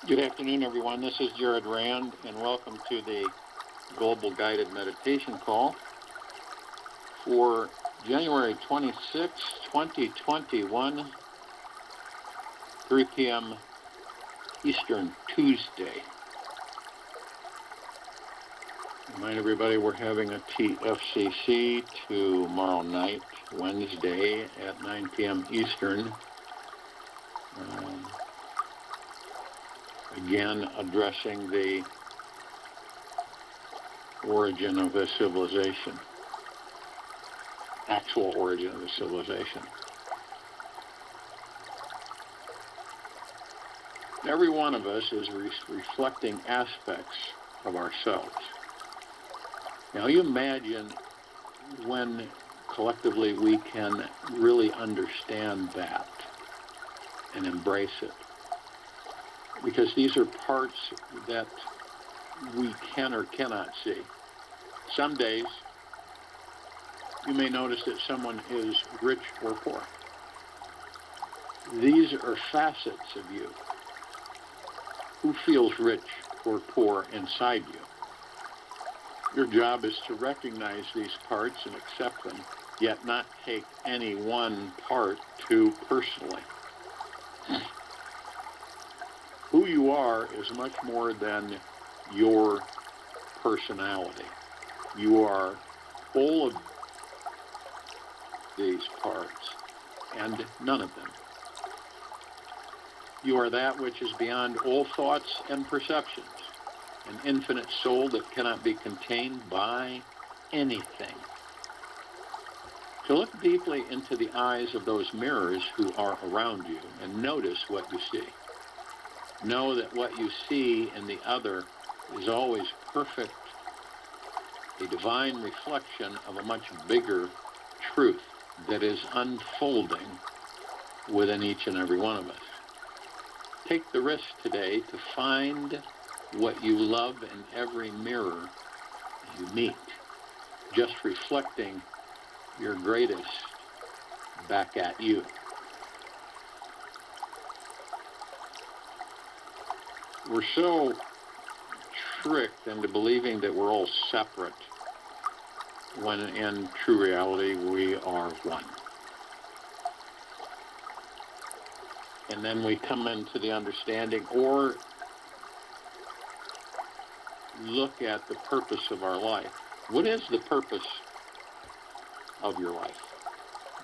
Good afternoon, everyone. This is Jared Rand, and welcome to the Global Guided Meditation Call for January 26, 2021, 3 p.m. Eastern, Tuesday. Remind everybody we're having a TFCC tomorrow night, Wednesday at 9 p.m. Eastern. Again, addressing the origin of the civilization, actual origin of the civilization. Every one of us is reflecting aspects of ourselves. Now you imagine when collectively we can really understand that and embrace it. Because these are parts that we can or cannot see. Some days, you may notice that someone is rich or poor. These are facets of you. Who feels rich or poor inside you? Your job is to recognize these parts and accept them, yet not take any one part too personally. Who you are is much more than your personality. You are all of these parts and none of them. You are that which is beyond all thoughts and perceptions, an infinite soul that cannot be contained by anything. So look deeply into the eyes of those mirrors who are around you and notice what you see. Know that what you see in the other is always perfect, a divine reflection of a much bigger truth that is unfolding within each and every one of us. Take the risk today to find what you love in every mirror you meet, just reflecting your greatest back at you. We're so tricked into believing that we're all separate when in true reality we are one. And then we come into the understanding or look at the purpose of our life. What is the purpose of your life?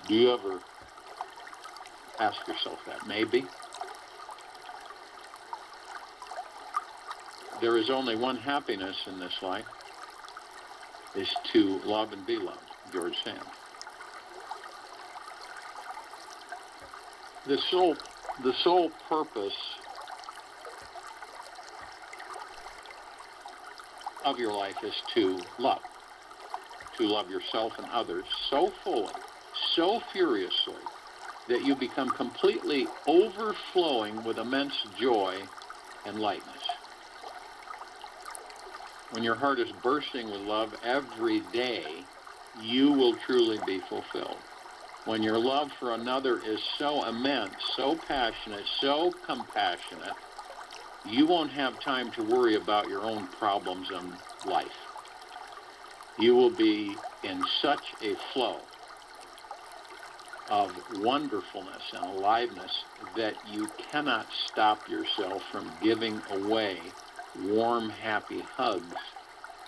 Do you ever ask yourself that? Maybe. There is only one happiness in this life, is to love and be loved. George Sand. The sole purpose of your life is to love yourself and others so fully, so furiously, that you become completely overflowing with immense joy and lightness. When your heart is bursting with love every day, you will truly be fulfilled. When your love for another is so immense, so passionate, so compassionate, you won't have time to worry about your own problems in life. You will be in such a flow of wonderfulness and aliveness that you cannot stop yourself from giving away warm, happy hugs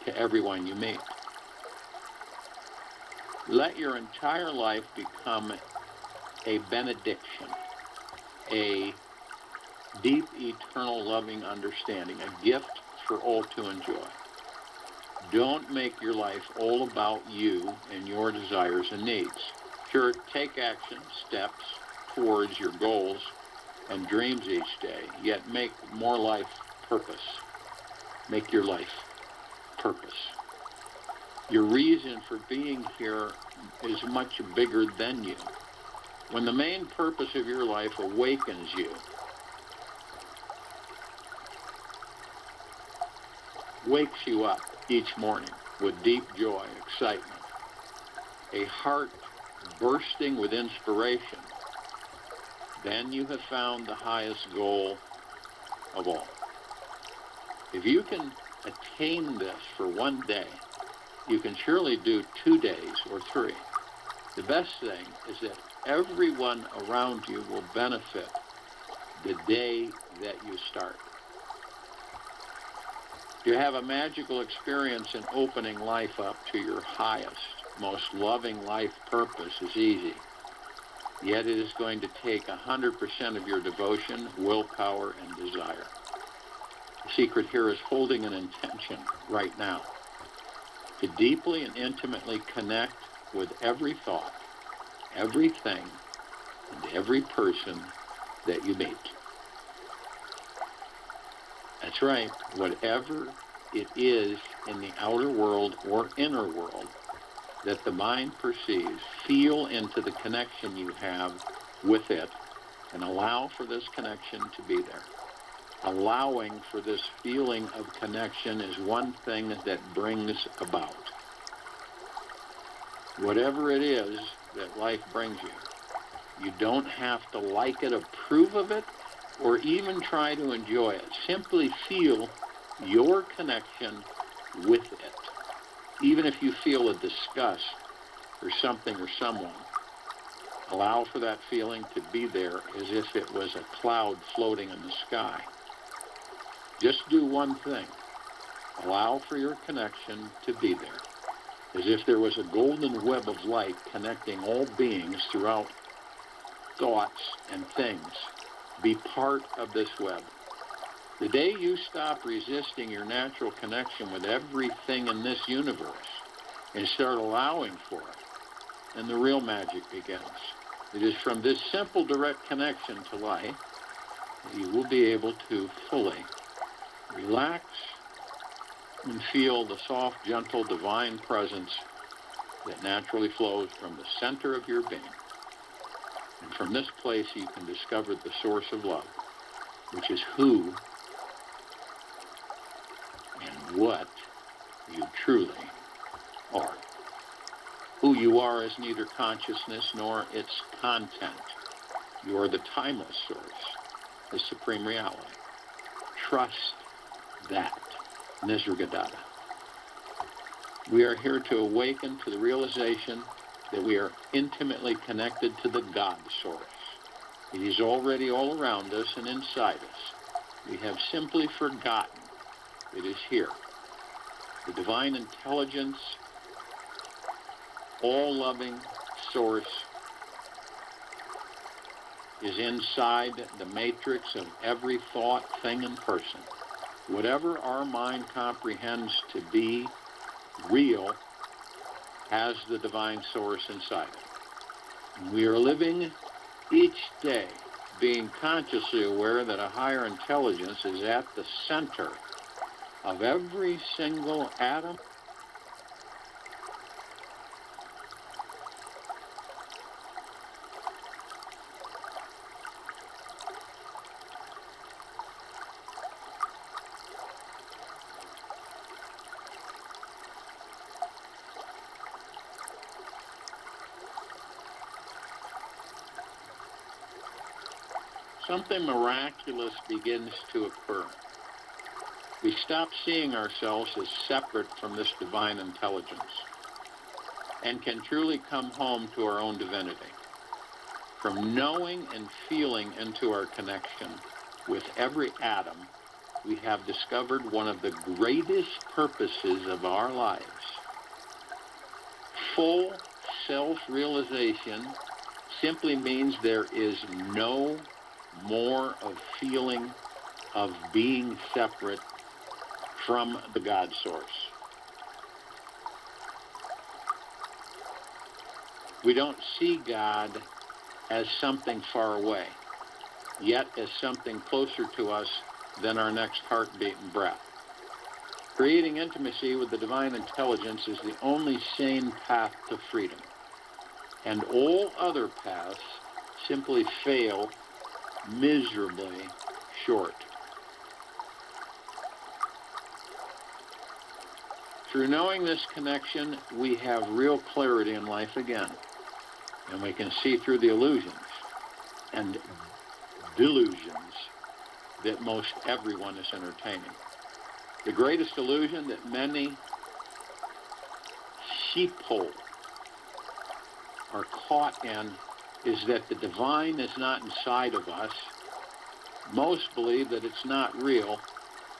to everyone you meet. Let your entire life become a benediction, a deep, eternal, loving understanding, a gift for all to enjoy. Don't make your life all about you and your desires and needs. Sure, take action, steps towards your goals and dreams each day, yet make more life purpose. Make your life purpose. Your reason for being here is much bigger than you. When the main purpose of your life awakens you, wakes you up each morning with deep joy, excitement, a heart bursting with inspiration, then you have found the highest goal of all. If you can attain this for one day, you can surely do 2 days or 3. The best thing is that everyone around you will benefit the day that you start. To have a magical experience in opening life up to your highest, most loving life purpose is easy. Yet it is going to take 100% of your devotion, willpower, and desire. The secret here is holding an intention right now to deeply and intimately connect with every thought, everything, and every person that you meet. That's right, whatever it is in the outer world or inner world that the mind perceives, feel into the connection you have with it and allow for this connection to be there. Allowing for this feeling of connection is one thing that brings about. Whatever it is that life brings you, you don't have to like it, approve of it, or even try to enjoy it. Simply feel your connection with it. Even if you feel a disgust for something or someone, allow for that feeling to be there as if it was a cloud floating in the sky. Just do one thing. Allow for your connection to be there, as if there was a golden web of light connecting all beings throughout thoughts and things. Be part of this web. The day you stop resisting your natural connection with everything in this universe and start allowing for it, then the real magic begins. It is from this simple, direct connection to life that you will be able to fully relax and feel the soft, gentle, divine presence that naturally flows from the center of your being. And from this place, you can discover the source of love, which is who and what you truly are. Who you are is neither consciousness nor its content. You are the timeless source, the supreme reality. Trust that. Nisargadatta. We are here to awaken to the realization that we are intimately connected to the God source. It is already all around us and inside us. We have simply forgotten it is here. The divine intelligence, all-loving source is inside the matrix of every thought, thing, and person. Whatever our mind comprehends to be real has the divine source inside it. We are living each day being consciously aware that a higher intelligence is at the center of every single atom. Something miraculous begins to occur. We stop seeing ourselves as separate from this divine intelligence and can truly come home to our own divinity. From knowing and feeling into our connection with every atom, we have discovered one of the greatest purposes of our lives. Full self-realization simply means there is no more of feeling of being separate from the God source. We don't see God as something far away, yet as something closer to us than our next heartbeat and breath. Creating intimacy with the divine intelligence is the only sane path to freedom, and all other paths simply fail miserably short. Through knowing this connection, we have real clarity in life again, and we can see through the illusions and delusions that most everyone is entertaining. The greatest illusion that many sheeple are caught in is that the divine is not inside of us. Most believe that it's not real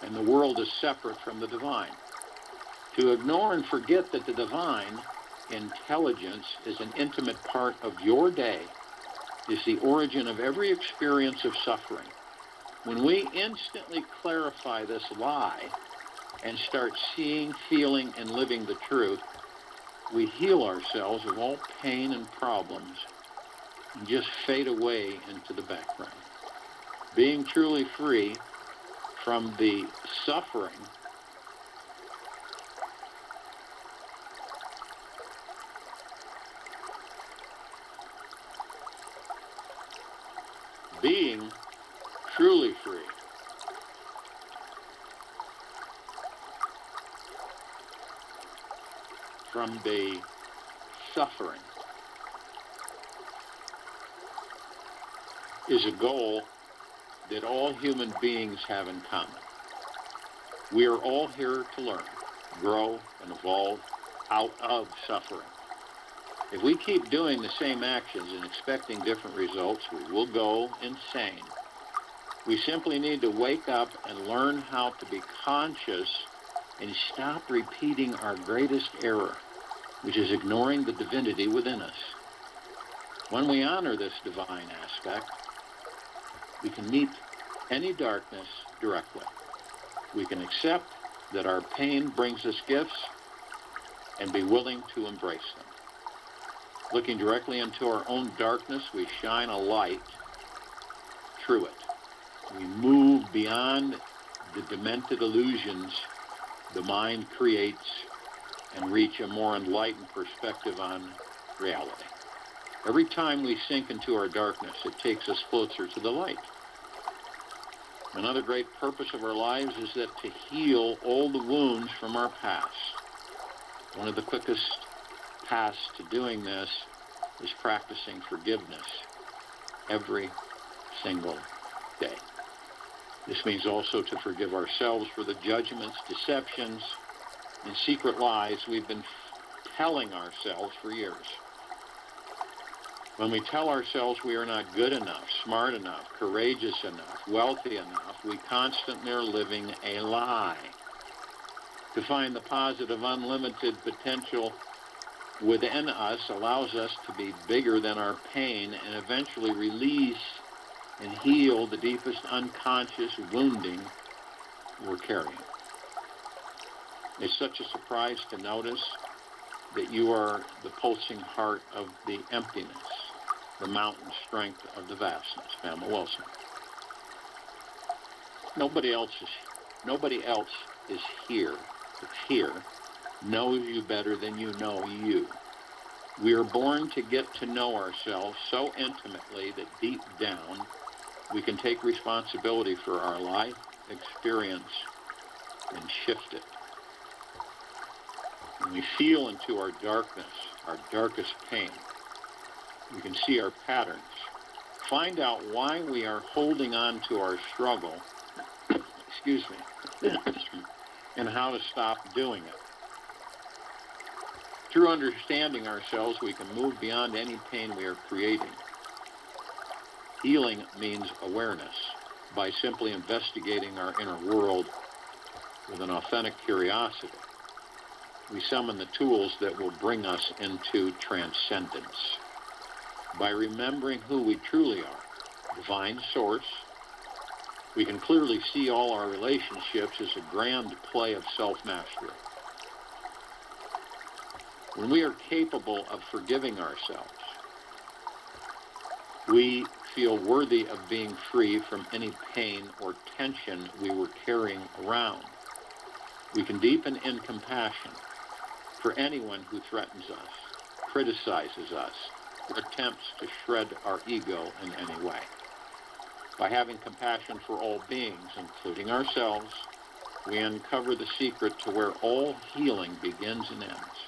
and the world is separate from the divine. To ignore and forget that the divine intelligence is an intimate part of your day is the origin of every experience of suffering. When we instantly clarify this lie and start seeing, feeling, and living the truth, we heal ourselves of all pain and problems and just fade away into the background. Being truly free from the suffering being truly free from the suffering is a goal that all human beings have in common. We are all here to learn, grow, and evolve out of suffering. If we keep doing the same actions and expecting different results, we will go insane. We simply need to wake up and learn how to be conscious and stop repeating our greatest error, which is ignoring the divinity within us. When we honor this divine aspect, we can meet any darkness directly. We can accept that our pain brings us gifts and be willing to embrace them. Looking directly into our own darkness, we shine a light through it. We move beyond the demented illusions the mind creates and reach a more enlightened perspective on reality. Every time we sink into our darkness, it takes us closer to the light. Another great purpose of our lives is that to heal all the wounds from our past. One of the quickest paths to doing this is practicing forgiveness every single day. This means also to forgive ourselves for the judgments, deceptions, and secret lies we've been telling ourselves for years. When we tell ourselves we are not good enough, smart enough, courageous enough, wealthy enough, we constantly are living a lie. To find the positive, unlimited potential within us allows us to be bigger than our pain and eventually release and heal the deepest unconscious wounding we're carrying. It's such a surprise to notice that you are the pulsing heart of the emptiness, the mountain strength of the vastness. Pamela Wilson. Nobody else is here. It's here. Knows you better than you know you. We are born to get to know ourselves so intimately that deep down we can take responsibility for our life, experience, and shift it. When we feel into our darkness, our darkest pain, we can see our patterns, find out why we are holding on to our struggle, and how to stop doing it. Through understanding ourselves, we can move beyond any pain we are creating. Healing means awareness. By simply investigating our inner world with an authentic curiosity, we summon the tools that will bring us into transcendence. By remembering who we truly are, divine source, we can clearly see all our relationships as a grand play of self-mastery. When we are capable of forgiving ourselves, we feel worthy of being free from any pain or tension we were carrying around. We can deepen in compassion for anyone who threatens us, criticizes us, or attempts to shred our ego in any way. By having compassion for all beings, including ourselves, we uncover the secret to where all healing begins and ends.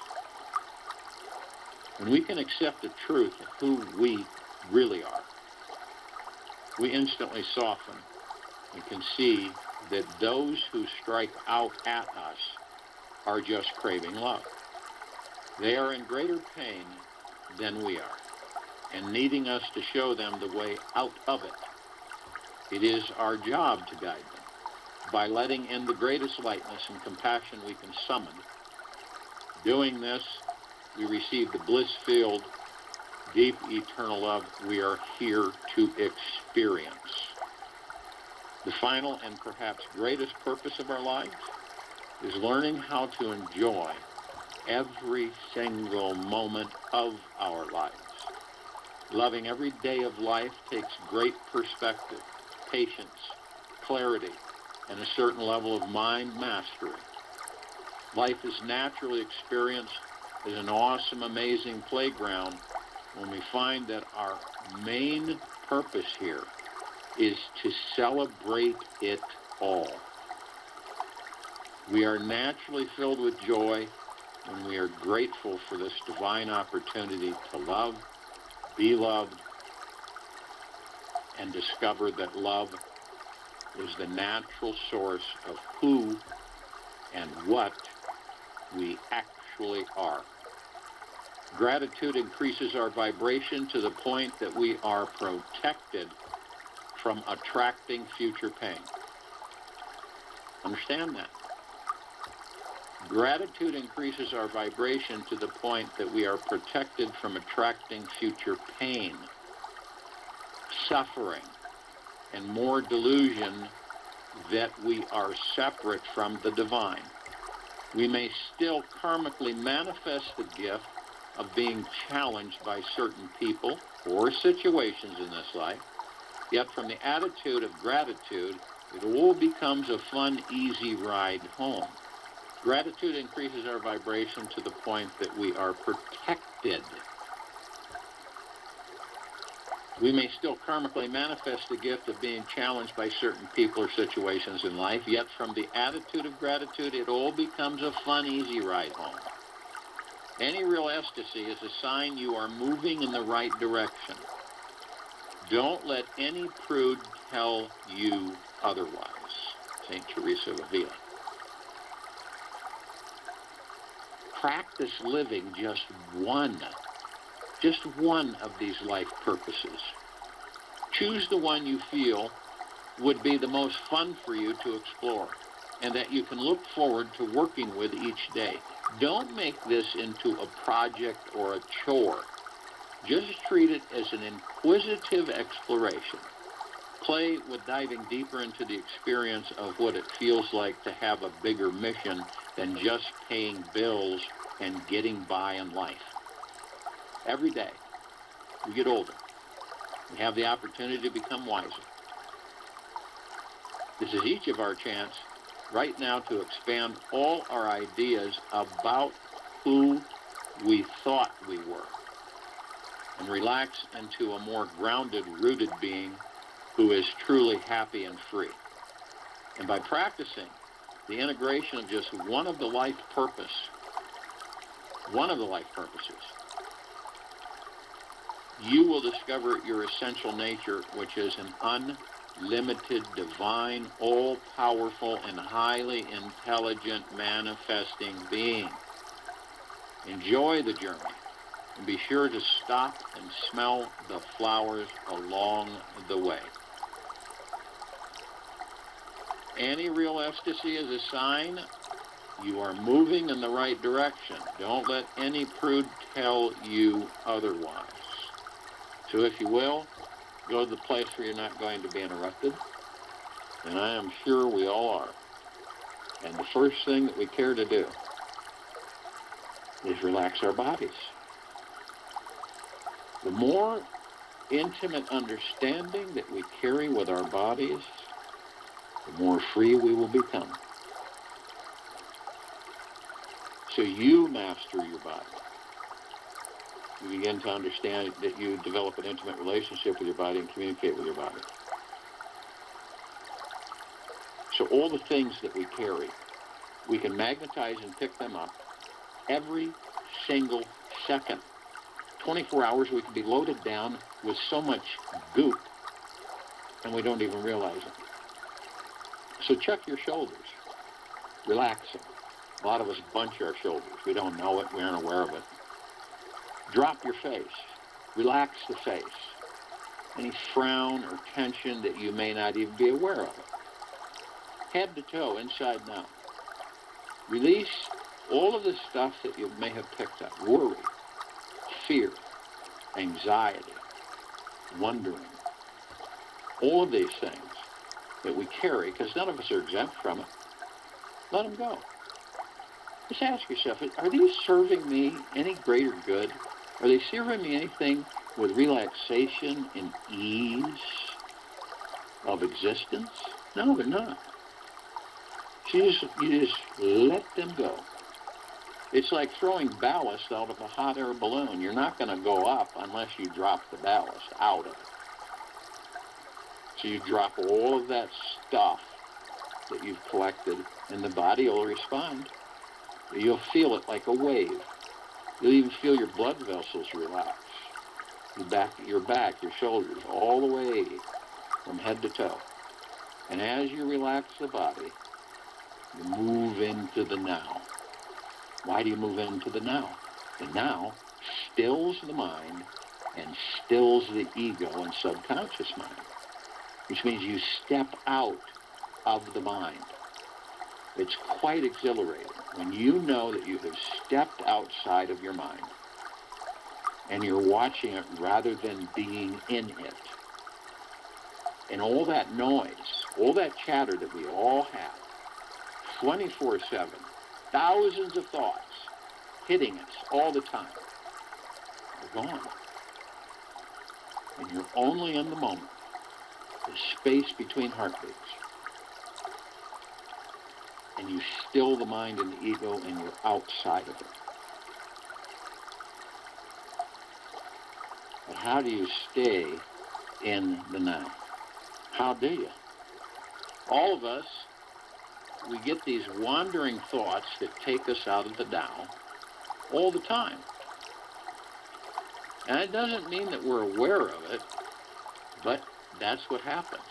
When we can accept the truth of who we really are, we instantly soften and can see that those who strike out at us are just craving love. They are in greater pain than we are, and needing us to show them the way out of it. It is our job to guide them by letting in the greatest lightness and compassion we can summon. Doing this, we receive the bliss-filled, deep, eternal love we are here to experience. The final and perhaps greatest purpose of our lives is learning how to enjoy every single moment of our lives. Loving every day of life takes great perspective, patience, clarity, and a certain level of mind mastery. Life is naturally experienced as an awesome, amazing playground when we find that our main purpose here is to celebrate it all. We are naturally filled with joy when we are grateful for this divine opportunity to love, be loved, and discover that love is the natural source of who and what we actually are. Gratitude increases our vibration to the point that we are protected from attracting future pain. Understand that. Gratitude increases our vibration to the point that we are protected from attracting future pain, suffering, and more delusion that we are separate from the divine. We may still karmically manifest the gift of being challenged by certain people or situations in this life, yet from the attitude of gratitude, it all becomes a fun, easy ride home. Gratitude increases our vibration to the point that we are protected. We may still karmically manifest the gift of being challenged by certain people or situations in life, yet from the attitude of gratitude, it all becomes a fun, easy ride home. Any real ecstasy is a sign you are moving in the right direction. Don't let any prude tell you otherwise. St. Teresa of Avila. Practice living just one of these life purposes. Choose the one you feel would be the most fun for you to explore and that you can look forward to working with each day. Don't make this into a project or a chore. Just treat it as an inquisitive exploration. Play with diving deeper into the experience of what it feels like to have a bigger mission than just paying bills and getting by in life. Every day, we get older. We have the opportunity to become wiser. This is each of our chance right now to expand all our ideas about who we thought we were and relax into a more grounded, rooted being who is truly happy and free. And by practicing the integration of just one of the life purposes, you will discover your essential nature, which is an unlimited, divine, all-powerful, and highly intelligent manifesting being. Enjoy the journey, and be sure to stop and smell the flowers along the way. Any real ecstasy is a sign you are moving in the right direction. Don't let any prude tell you otherwise. So if you will, go to the place where you're not going to be interrupted. And I am sure we all are. And the first thing that we care to do is relax our bodies. The more intimate understanding that we carry with our bodies, the more free we will become. So you master your body. You begin to understand that you develop an intimate relationship with your body and communicate with your body. So all the things that we carry, we can magnetize and pick them up every single second. 24 hours we can be loaded down with so much goop and we don't even realize it. So check your shoulders. Relax them. A lot of us bunch our shoulders. We don't know it. We aren't aware of it. Drop your face. Relax the face. Any frown or tension that you may not even be aware of. Head to toe, inside and out. Release all of the stuff that you may have picked up. Worry, fear, anxiety, wondering. All of these things that we carry, because none of us are exempt from it, let them go. Just ask yourself, are these serving me any greater good? Are they serving me anything with relaxation and ease of existence? No, they're not. So you just let them go. It's like throwing ballast out of a hot air balloon. You're not going to go up unless you drop the ballast out of it. So you drop all of that stuff that you've collected, and the body will respond. You'll feel it like a wave. You'll even feel your blood vessels relax. Your back, your shoulders, all the way from head to toe. And as you relax the body, you move into the now. Why do you move into the now? The now stills the mind and stills the ego and subconscious mind, which means you step out of the mind. It's quite exhilarating when you know that you have stepped outside of your mind and you're watching it rather than being in it. And all that noise, all that chatter that we all have, 24/7, thousands of thoughts hitting us all the time, are gone. And you're only in the moment, the space between heartbeats. And you still the mind and the ego, and you're outside of it. But how do you stay in the now? How do you? All of us, we get these wandering thoughts that take us out of the now all the time. And it doesn't mean that we're aware of it, but that's what happens.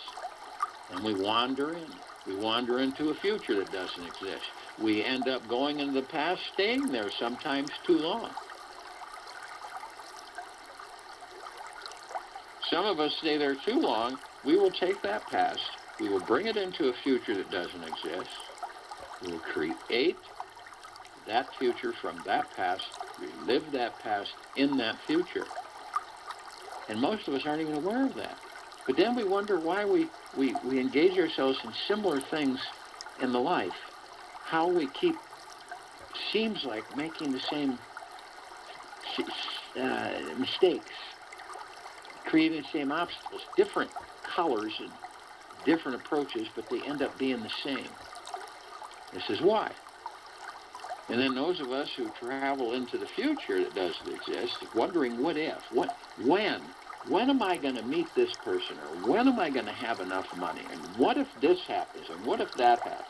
And we wander in. We wander into a future that doesn't exist. We end up going into the past, staying there sometimes too long. Some of us stay there too long. We will take that past. We will bring it into a future that doesn't exist. We will create that future from that past, relive that past in that future. And most of us aren't even aware of that. But then we wonder why we engage ourselves in similar things in the life. How we keep, seems like, making the same mistakes, creating the same obstacles, different colors and different approaches, but they end up being the same. This is why. And then those of us who travel into the future that doesn't exist, wondering what if, when am I going to meet this person, or when am I going to have enough money, and what if this happens, and what if that happens?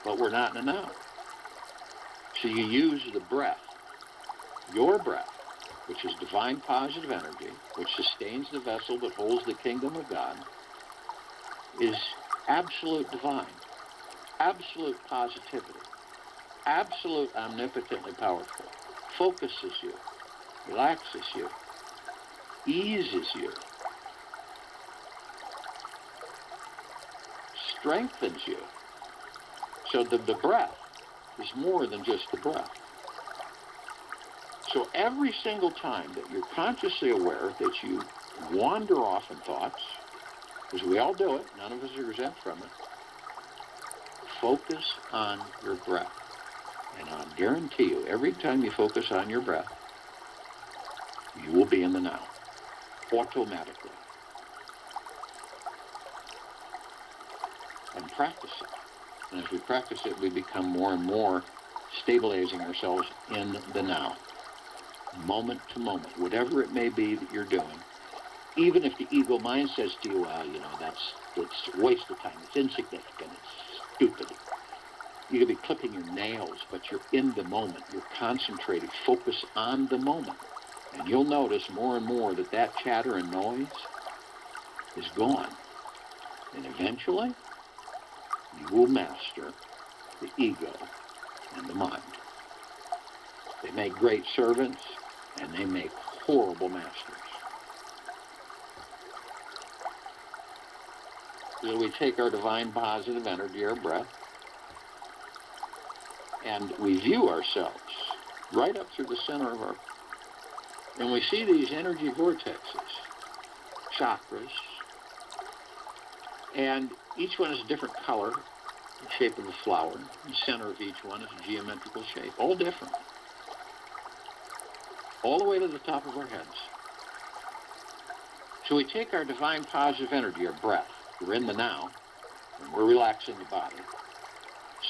But we're not in the now. So you use the breath, your breath, which is divine positive energy, which sustains the vessel that holds the kingdom of God, is absolute divine, absolute positivity, absolute omnipotently powerful, focuses you, relaxes you, eases you, strengthens you. So the breath is more than just the breath. So every single time that you're consciously aware that you wander off in thoughts, because we all do it, none of us are exempt from it, focus on your breath. And I'll guarantee you, every time you focus on your breath, you will be in the now, automatically. And practice it. And as we practice it, we become more and more stabilizing ourselves in the now, moment to moment, whatever it may be that you're doing. Even if the ego mind says to you, well, it's a waste of time, it's insignificant, it's stupid. You could be clipping your nails, but you're in the moment. You're concentrated. Focus on the moment. And you'll notice more and more that chatter and noise is gone. And eventually, will master the ego and the mind. They make great servants, and they make horrible masters. So we take our divine positive energy, our breath, and we view ourselves right up through the center of our, and we see these energy vortexes, chakras, and each one is a different color, the shape of a flower. The center of each one is a geometrical shape, all different. All the way to the top of our heads. So we take our divine positive energy, our breath, we're in the now, and we're relaxing the body.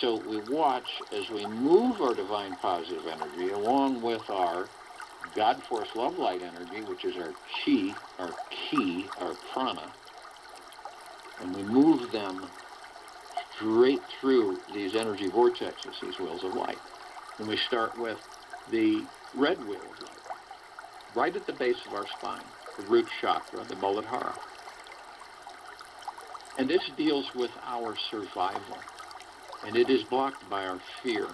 So we watch as we move our divine positive energy along with our God Force Love Light energy, which is our chi, our ki, our prana, and we move them straight through these energy vortexes, these wheels of light. And we start with the red wheel of light, right at the base of our spine, the root chakra, the Muladhara. And this deals with our survival, and it is blocked by our fear.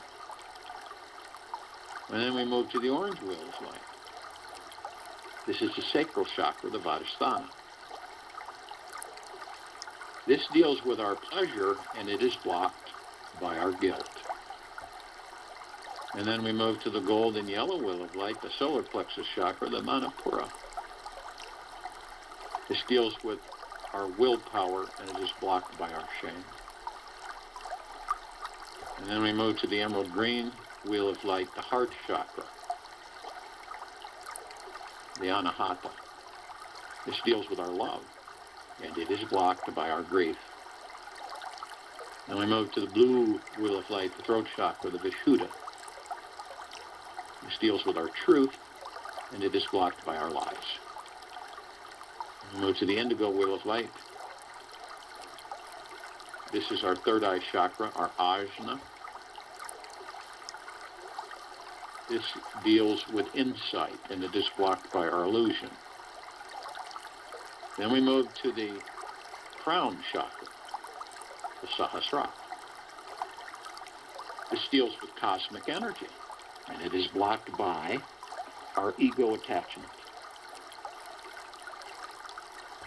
And then we move to the orange wheel of light. This is the sacral chakra, the Vadhisthana. This deals with our pleasure, and it is blocked by our guilt. And then we move to the gold and yellow wheel of light, the solar plexus chakra, the Manipura. This deals with our willpower, and it is blocked by our shame. And then we move to the emerald green wheel of light, the heart chakra, the Anahata. This deals with our love, and it is blocked by our grief. And we move to the blue wheel of light, the throat chakra, the Vishuddha. This deals with our truth, and it is blocked by our lies. We move to the indigo wheel of light. This is our third eye chakra, our ajna. This deals with insight, and it is blocked by our illusion. Then we move to the crown chakra, the Sahasrara. This deals with cosmic energy, and it is blocked by our ego attachment.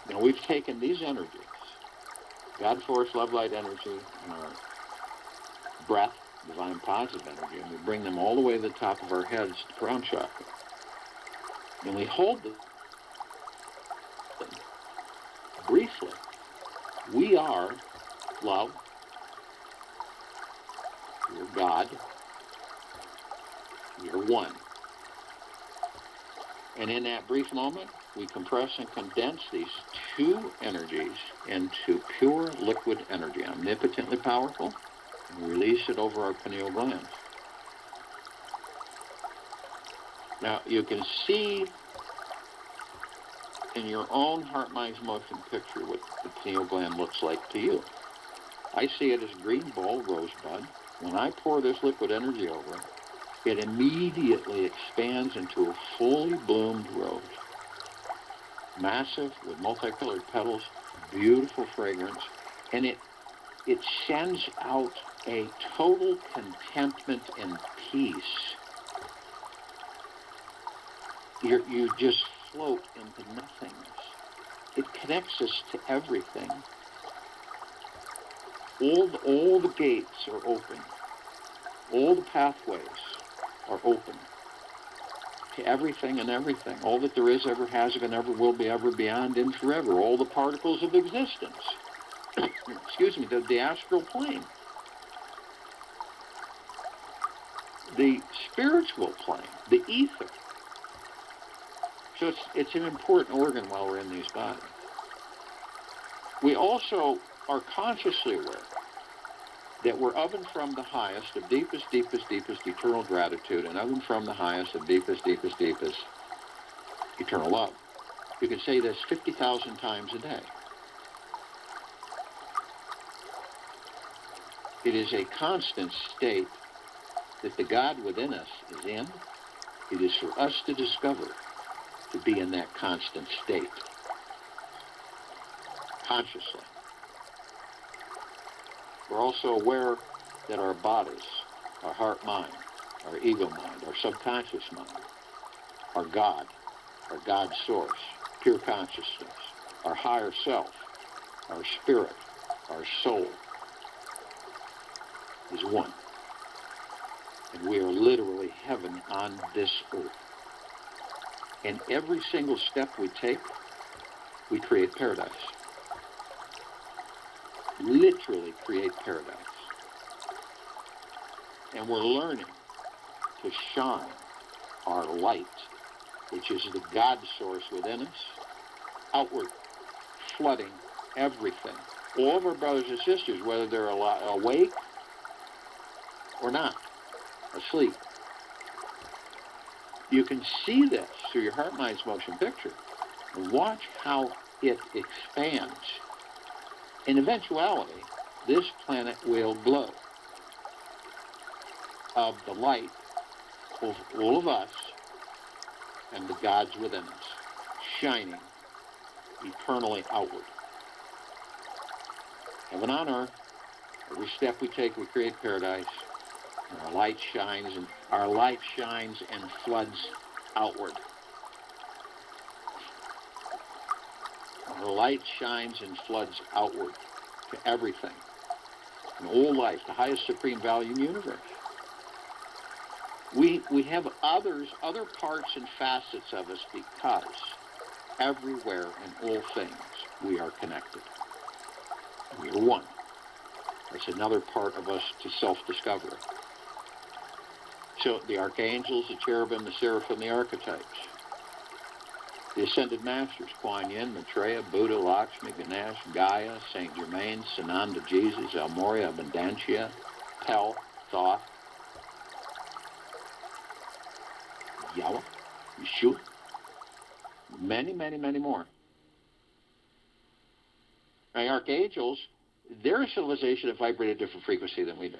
Now we've taken these energies, God Force, Love Light energy, and our breath, divine positive energy, and we bring them all the way to the top of our heads, the crown chakra. And we hold them briefly. We are love. We are God. We are one. And in that brief moment, we compress and condense these two energies into pure liquid energy, omnipotently powerful, and release it over our pineal glands. Now, you can see in your own heart, mind, motion picture what the pineal gland looks like to you. I see it as a green ball rosebud. When I pour this liquid energy over it, it immediately expands into a fully bloomed rose. Massive, with multicolored petals, beautiful fragrance, and it sends out a total contentment and peace. You just float into nothingness. It connects us to everything. All the gates are open. All the pathways are open to everything and everything. All that there is, ever has been, ever will be, ever beyond, and forever. All the particles of existence. Excuse me, the astral plane. The spiritual plane, the ether. So it's an important organ while we're in these bodies. We also are consciously aware that we're of and from the highest of deepest, deepest, deepest eternal gratitude, and of and from the highest of deepest, deepest, deepest eternal love. You can say this 50,000 times a day. It is a constant state that the God within us is in. It is for us to discover, to be in that constant state, consciously. We're also aware that our bodies, our heart-mind, our ego-mind, our subconscious mind, our God source, pure consciousness, our higher self, our spirit, our soul is one. And we are literally heaven on this earth. And every single step we take, we create paradise. Literally create paradise. And we're learning to shine our light, which is the God source within us, outward, flooding everything. All of our brothers and sisters, whether they're awake or not, asleep. You can see this through your heart-mind's motion picture. And watch how it expands. In eventuality, this planet will glow of the light of all of us and the gods within us, shining eternally outward. Heaven on earth, every step we take, we create paradise. And our light shines and floods outward. Our light shines and floods outward to everything. And all life, the highest supreme value in the universe. We have other parts and facets of us because everywhere in all things we are connected. We are one. That's another part of us to self-discover. So the archangels, the cherubim, the seraphim, the archetypes. The ascended masters, Kuan Yin, Maitreya, Buddha, Lakshmi, Ganesh, Gaia, Saint Germain, Sananda, Jesus, El Morya, Abundantia, Pel, Thoth, Yahweh, Yeshua, many, many, many more. The archangels, they're a civilization that vibrate at a different frequency than we do.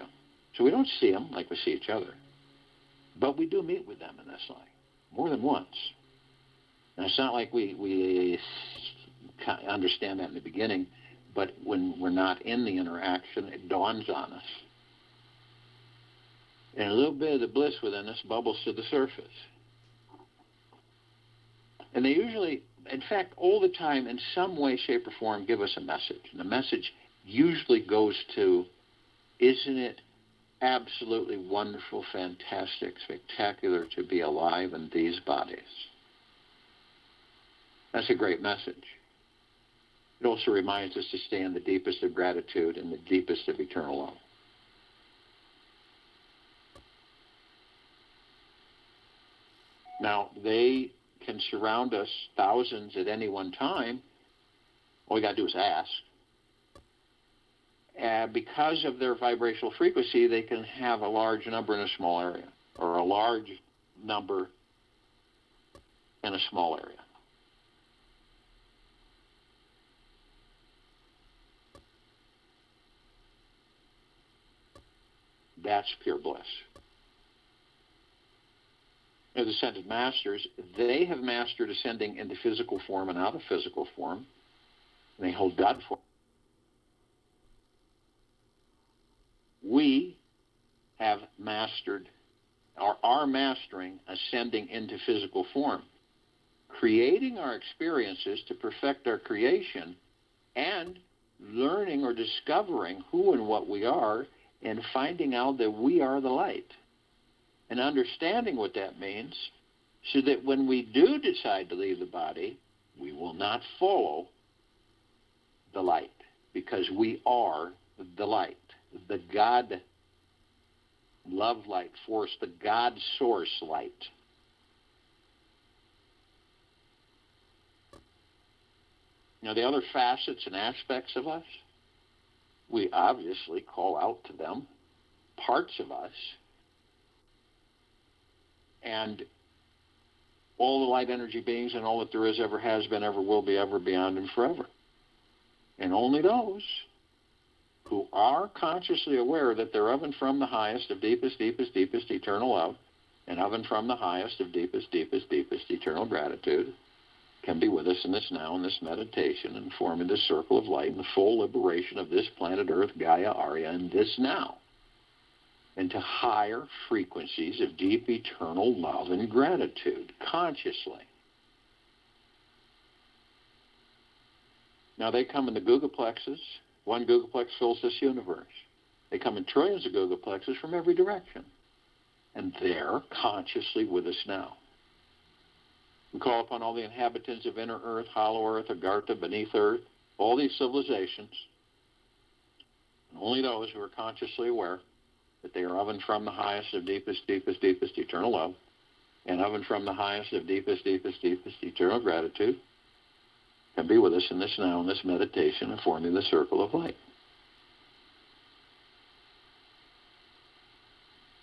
So we don't see them like we see each other. But we do meet with them in this life, more than once. Now, it's not like we understand that in the beginning, but when we're not in the interaction, it dawns on us. And a little bit of the bliss within us bubbles to the surface. And they usually, in fact, all the time, in some way, shape, or form, give us a message. And the message usually goes to, isn't it absolutely wonderful, fantastic, spectacular to be alive in these bodies? That's a great message. It also reminds us to stay in the deepest of gratitude and the deepest of eternal love. Now, they can surround us thousands at any one time. All we got to do is ask. Because of their vibrational frequency, they can have a large number in a small area, or a large number in a small area. That's pure bliss. As ascended masters, they have mastered ascending into physical form and out of physical form, and they hold God form. We have mastered, or are mastering, ascending into physical form, creating our experiences to perfect our creation, and learning or discovering who and what we are, and finding out that we are the light. And understanding what that means, so that when we do decide to leave the body, we will not follow the light, because we are the light, the God love light force, the God source light. Now, the other facets and aspects of us, we obviously call out to them, parts of us, and all the light energy beings and all that there is, ever has been, ever will be, ever, beyond, and forever. And only those who are consciously aware that they're of and from the highest of deepest, deepest, deepest eternal love, and of and from the highest of deepest, deepest, deepest eternal gratitude, can be with us in this now, in this meditation, and forming this circle of light and the full liberation of this planet Earth, Gaia, Arya, in this now, into higher frequencies of deep eternal love and gratitude, consciously. Now, they come in the gigaplexes. One gigaplex fills this universe. They come in trillions of gigaplexes from every direction. And they're consciously with us now. We call upon all the inhabitants of inner Earth, hollow Earth, Agartha, beneath Earth, all these civilizations, and only those who are consciously aware that they are of and from the highest of deepest, deepest, deepest eternal love, and of and from the highest of deepest, deepest, deepest eternal gratitude, can be with us in this now, in this meditation, and forming the circle of light.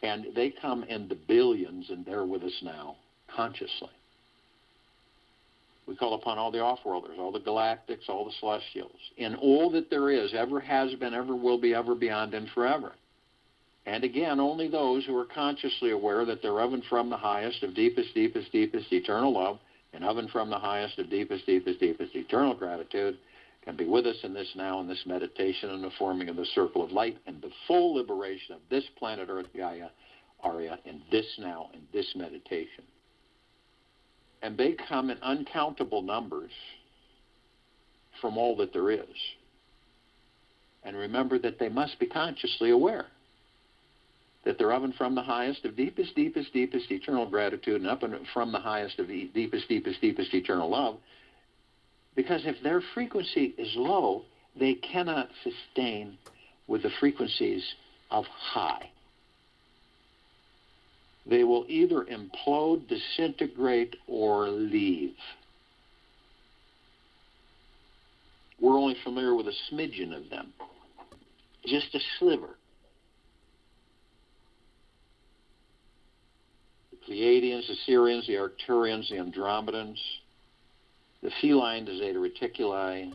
And they come in the billions, and they're with us now, consciously. We call upon all the off-worlders, all the galactics, all the celestials, in all that there is, ever has been, ever will be, ever beyond, and forever. And again, only those who are consciously aware that they're of and from the highest of deepest, deepest, deepest eternal love, and of and from the highest of deepest, deepest, deepest eternal gratitude, can be with us in this now, in this meditation, and the forming of the circle of light, and the full liberation of this planet Earth, Gaia, Arya, in this now, in this meditation. And they come in uncountable numbers from all that there is. And remember that they must be consciously aware that they're of and from the highest of deepest, deepest, deepest eternal gratitude, and up and from the highest of deepest, deepest, deepest eternal love. Because if their frequency is low, they cannot sustain with the frequencies of high. They will either implode, disintegrate, or leave. We're only familiar with a smidgen of them, just a sliver. The Pleiadians, the Sirians, the Arcturians, the Andromedans, the feline, the Zeta Reticuli,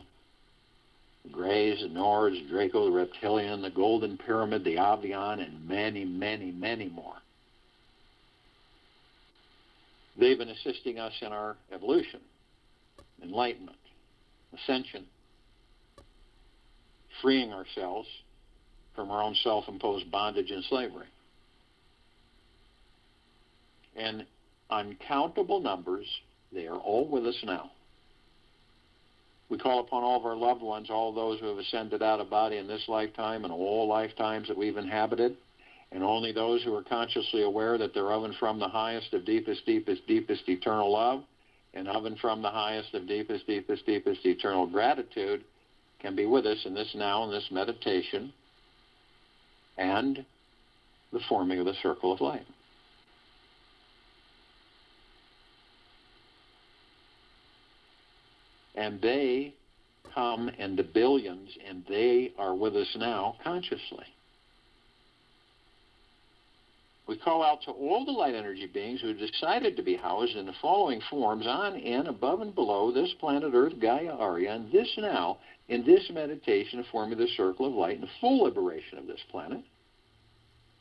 the Greys, the Nords, the Draco, the Reptilian, the Golden Pyramid, the Avian, and many, many, many more. They've been assisting us in our evolution, enlightenment, ascension, freeing ourselves from our own self-imposed bondage and slavery. In uncountable numbers, they are all with us now. We call upon all of our loved ones, all those who have ascended out of body in this lifetime and all lifetimes that we've inhabited, and only those who are consciously aware that they're of and from the highest of deepest, deepest, deepest eternal love, and of and from the highest of deepest, deepest, deepest eternal gratitude, can be with us in this now, in this meditation, and the forming of the circle of light. And they come in the billions, and they are with us now consciously. We call out to all the light energy beings who decided to be housed in the following forms on, in, above, and below this planet Earth, Gaia, Arya, and this now, in this meditation, forming the circle of light and the full liberation of this planet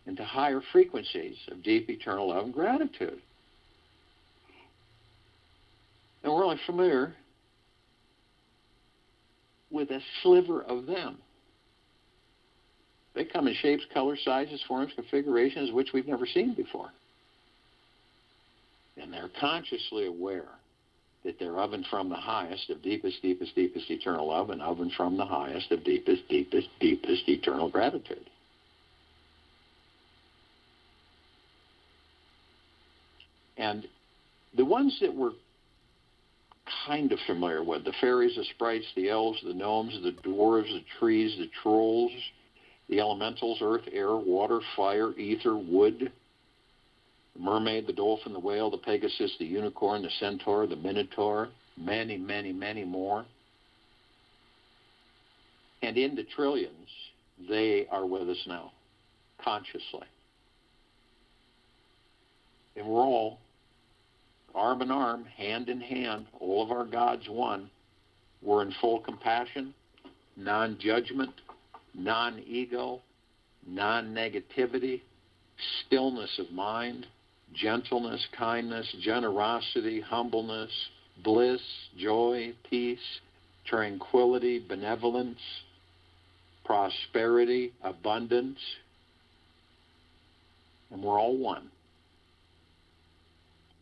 into higher frequencies of deep eternal love and gratitude. And we're only familiar with a sliver of them. They come in shapes, colors, sizes, forms, configurations which we've never seen before. And they're consciously aware that they're of and from the highest of deepest, deepest, deepest eternal love, and of and from the highest of deepest, deepest, deepest eternal gratitude. And the ones that we're kind of familiar with, the fairies, the sprites, the elves, the gnomes, the dwarves, the trees, the trolls, the elementals, earth, air, water, fire, ether, wood, the mermaid, the dolphin, the whale, the pegasus, the unicorn, the centaur, the minotaur, many, many, many more. And in the trillions, they are with us now, consciously. And we're all arm in arm, hand in hand, all of our gods one. We're in full compassion, non-judgment, non-ego, non-negativity, stillness of mind, gentleness, kindness, generosity, humbleness, bliss, joy, peace, tranquility, benevolence, prosperity, abundance, and we're all one.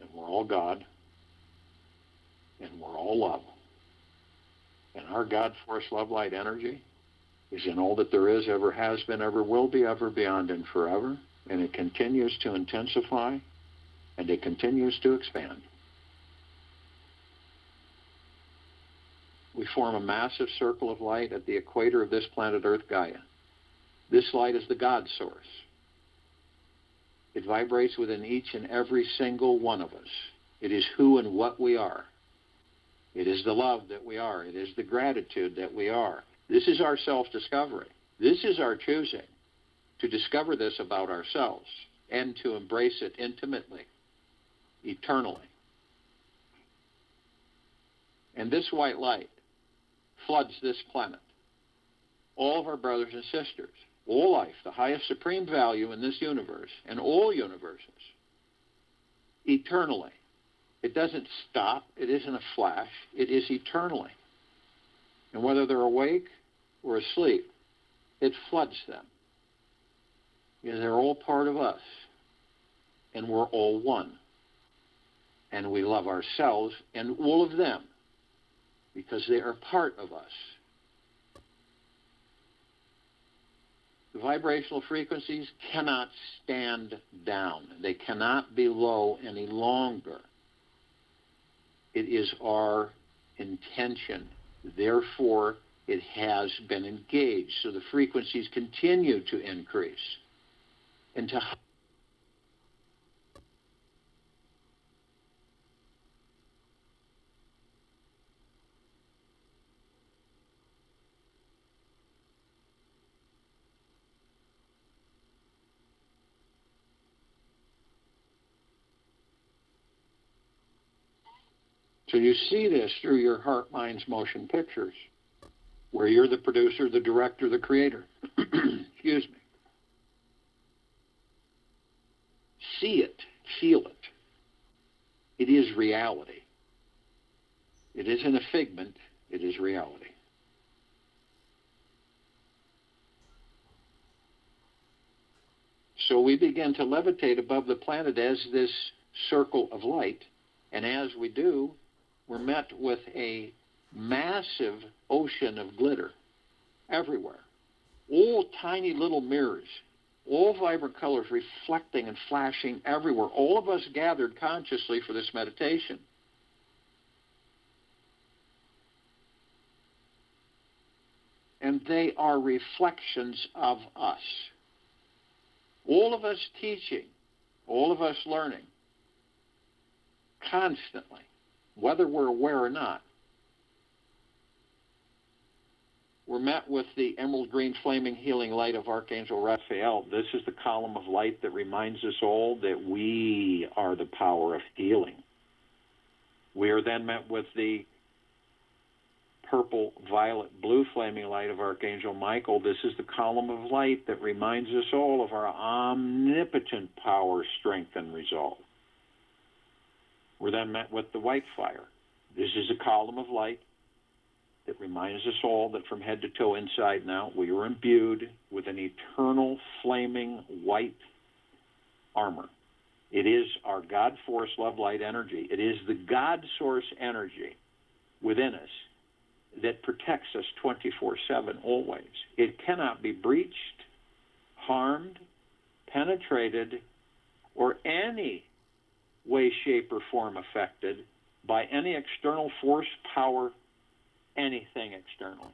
And we're all God, and we're all love. And our God force love light energy is in all that there is, ever has been, ever will be, ever beyond and forever. And it continues to intensify, and it continues to expand. We form a massive circle of light at the equator of this planet Earth, Gaia. This light is the God source. It vibrates within each and every single one of us. It is who and what we are. It is the love that we are. It is the gratitude that we are. This is our self-discovery. This is our choosing to discover this about ourselves and to embrace it intimately, eternally. And this white light floods this planet. All of our brothers and sisters, all life, the highest supreme value in this universe and all universes, eternally. It doesn't stop. It isn't a flash. It is eternally. And whether they're awake or asleep, it floods them. Because they're all part of us. And we're all one. And we love ourselves and all of them because they are part of us. The vibrational frequencies cannot stand down. They cannot be low any longer. It is our intention. Therefore, it has been engaged. So the frequencies continue to increase. And to So you see this through your heart, minds, motion pictures, where you're the producer, the director, the creator. Excuse me. See it, feel it. It is reality. It isn't a figment, it is reality. So we begin to levitate above the planet as this circle of light, and as we do, we're met with a massive ocean of glitter everywhere. All tiny little mirrors, all vibrant colors reflecting and flashing everywhere. All of us gathered consciously for this meditation. And they are reflections of us. All of us teaching, all of us learning, constantly, whether we're aware or not. We're met with the emerald green flaming healing light of Archangel Raphael. This is the column of light that reminds us all that we are the power of healing. We are then met with the purple, violet, blue flaming light of Archangel Michael. This is the column of light that reminds us all of our omnipotent power, strength, and resolve. We're then met with the white fire. This is a column of light that reminds us all that from head to toe, inside and out, we are imbued with an eternal, flaming, white armor. It is our God force, love, light energy. It is the God source energy within us that protects us 24/7 always. It cannot be breached, harmed, penetrated, or any way, shape, or form affected by any external force, power, anything externally.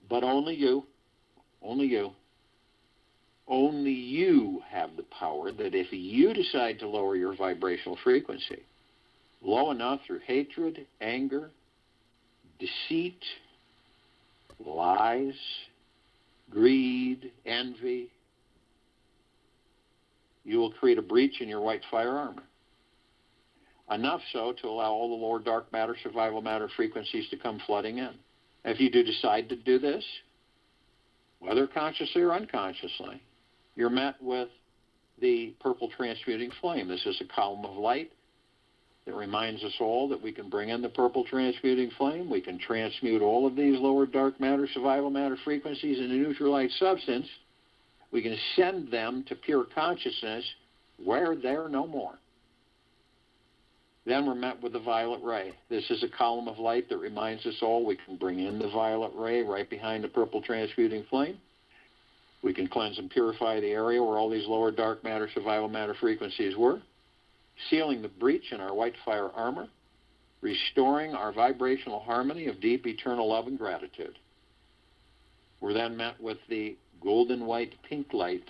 But only you have the power that if you decide to lower your vibrational frequency low enough through hatred, anger, deceit, lies, greed, envy, you will create a breach in your white fire armor. Enough so to allow all the lower dark matter, survival matter frequencies to come flooding in. If you do decide to do this, whether consciously or unconsciously, you're met with the purple transmuting flame. This is a column of light that reminds us all that we can bring in the purple transmuting flame. We can transmute all of these lower dark matter, survival matter frequencies into neutral light substance. We can send them to pure consciousness where they're no more. Then we're met with the violet ray. This is a column of light that reminds us all we can bring in the violet ray right behind the purple transmuting flame. We can cleanse and purify the area where all these lower dark matter, survival matter frequencies were, sealing the breach in our white fire armor, restoring our vibrational harmony of deep eternal love and gratitude. We're then met with the golden white pink light.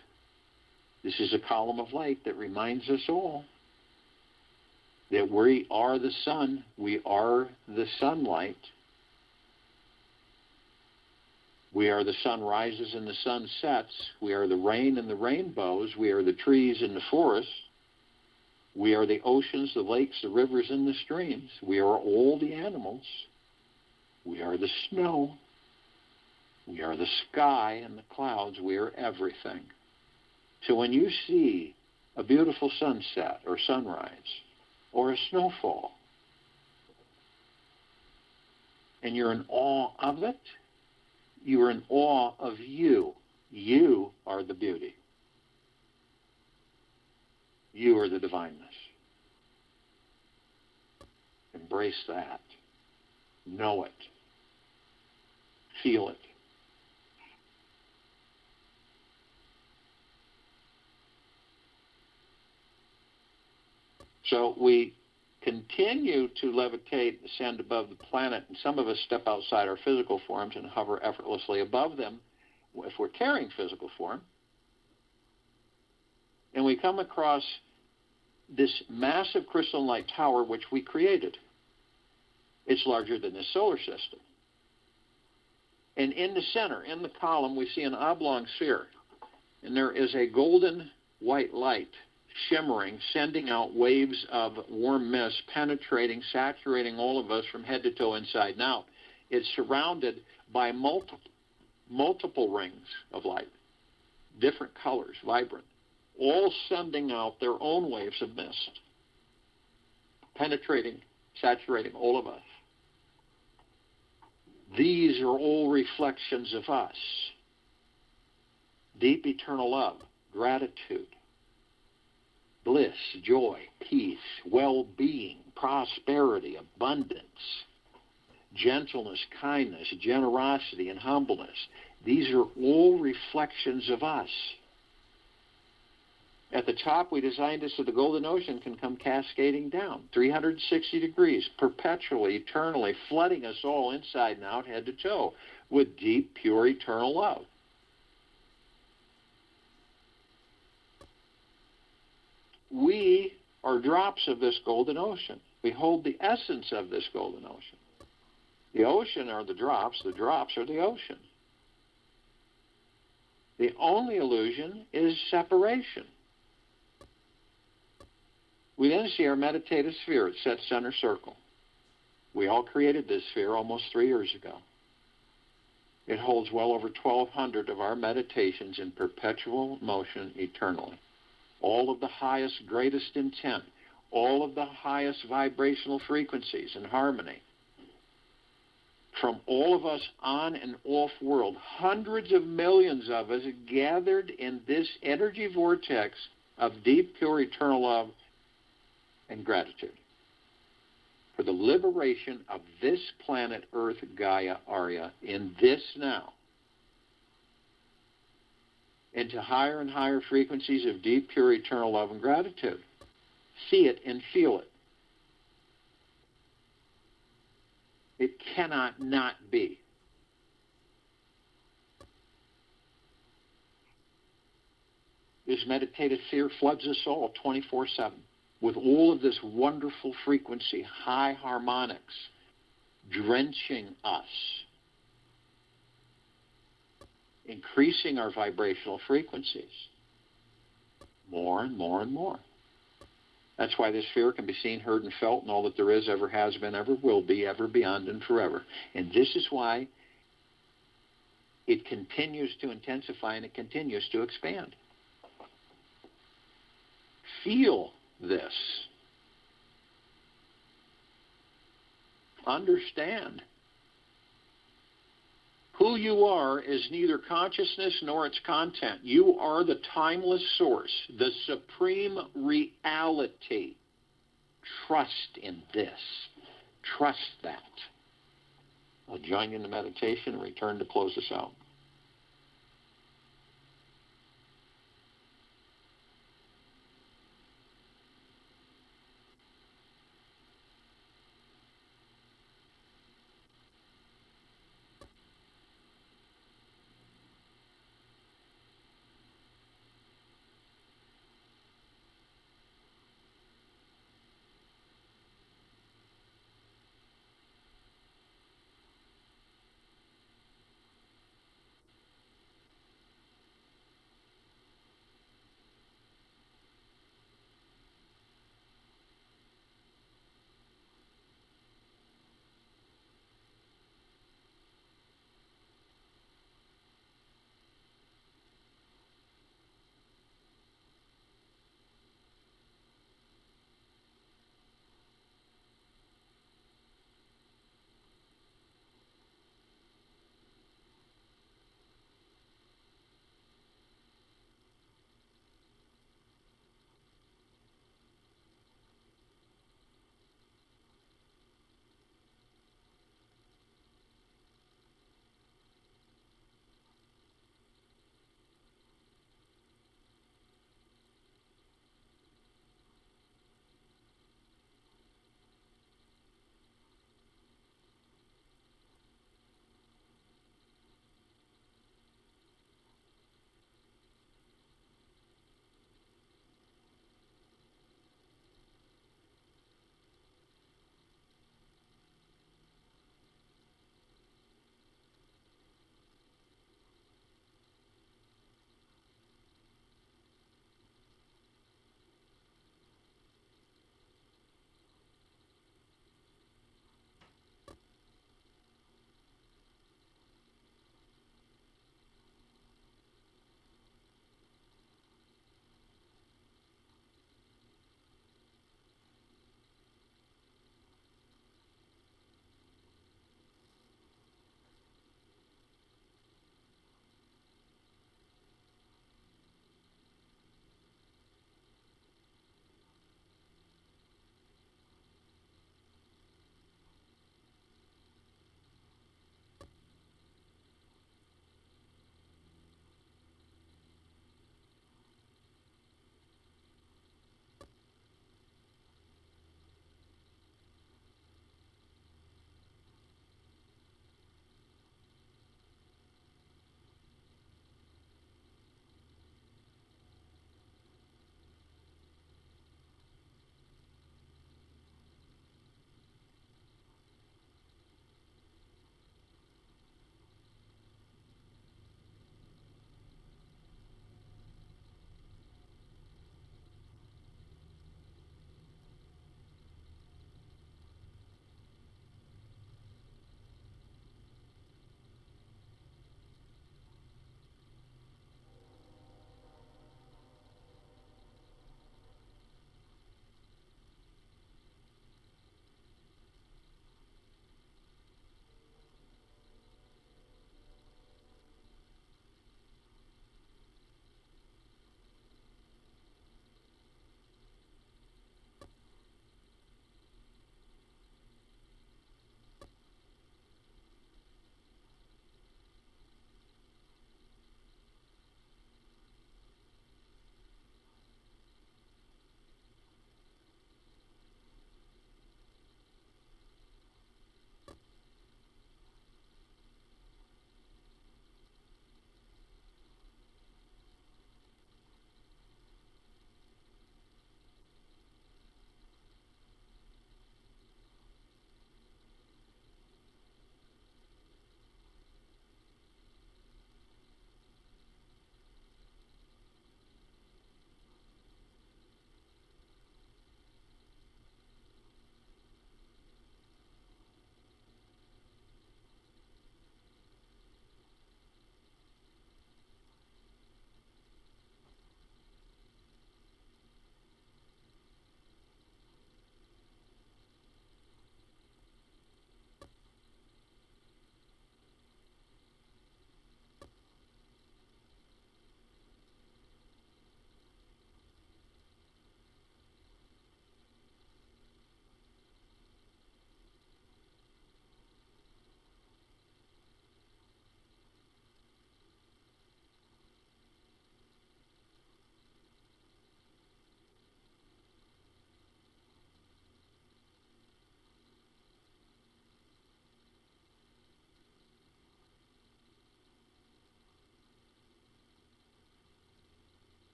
This is a column of light that reminds us all that we are the sun, we are the sunlight. We are the sunrises and the sunsets. We are the rain and the rainbows. We are the trees and the forests. We are the oceans, the lakes, the rivers, and the streams. We are all the animals. We are the snow. We are the sky and the clouds. We are everything. So when you see a beautiful sunset or sunrise or a snowfall, and you're in awe of it, you are in awe of you. You are the beauty. You are the divineness. Embrace that. Know it. Feel it. So we continue to levitate, ascend above the planet, and some of us step outside our physical forms and hover effortlessly above them if we're carrying physical form. And we come across this massive crystalline light tower which we created. It's larger than the solar system. And in the center, in the column, we see an oblong sphere. And there is a golden white light shimmering, sending out waves of warm mist, penetrating, saturating all of us from head to toe, inside and out. It's surrounded by multiple rings of light, different colors, vibrant, all sending out their own waves of mist, penetrating, saturating all of us. These are all reflections of us. Deep eternal love, gratitude, bliss, joy, peace, well-being, prosperity, abundance, gentleness, kindness, generosity, and humbleness. These are all reflections of us. At the top, we designed it so the golden ocean can come cascading down, 360 degrees, perpetually, eternally, flooding us all inside and out, head to toe, with deep, pure, eternal love. We are drops of this golden ocean. We hold the essence of this golden ocean. The ocean are the drops are the ocean. The only illusion is separation. We then see our meditative sphere at set center circle. We all created this sphere almost 3 years ago. It holds well over 1,200 of our meditations in perpetual motion eternally. All of the highest, greatest intent, all of the highest vibrational frequencies and harmony. From all of us on and off world, hundreds of millions of us gathered in this energy vortex of deep, pure, eternal love and gratitude for the liberation of this planet Earth, Gaia, Arya, in this now, into higher and higher frequencies of deep, pure, eternal love and gratitude. See it and feel it. It cannot not be. This meditative sphere floods us all 24/7 with all of this wonderful frequency, high harmonics, drenching us, increasing our vibrational frequencies more and more and more. That's why this sphere can be seen, heard, and felt, and all that there is, ever has been, ever will be, ever beyond, and forever. And this is why it continues to intensify and it continues to expand. Feel this. understand. Who you are is neither consciousness nor its content. You are the timeless source, the supreme reality. Trust in this. Trust that. I'll join you in the meditation and return to close us out.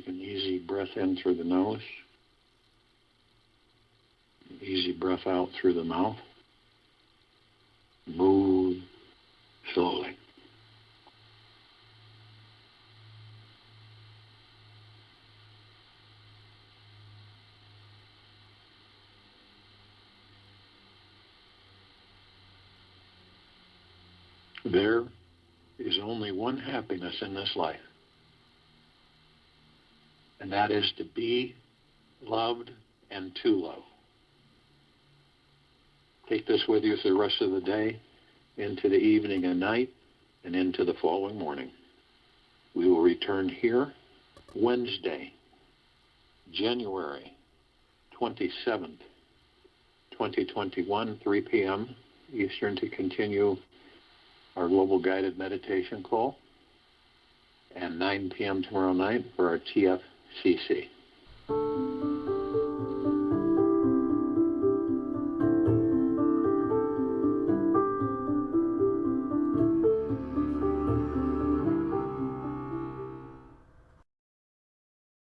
Take an easy breath in through the nose. An easy breath out through the mouth. Move slowly. There is only one happiness in this life, and that is to be loved and to love. Take this with you through the rest of the day, into the evening and night, and into the following morning. We will return here Wednesday, January 27th, 2021, 3 p.m. Eastern, to continue our global guided meditation call, and 9 p.m. tomorrow night for our TFCC.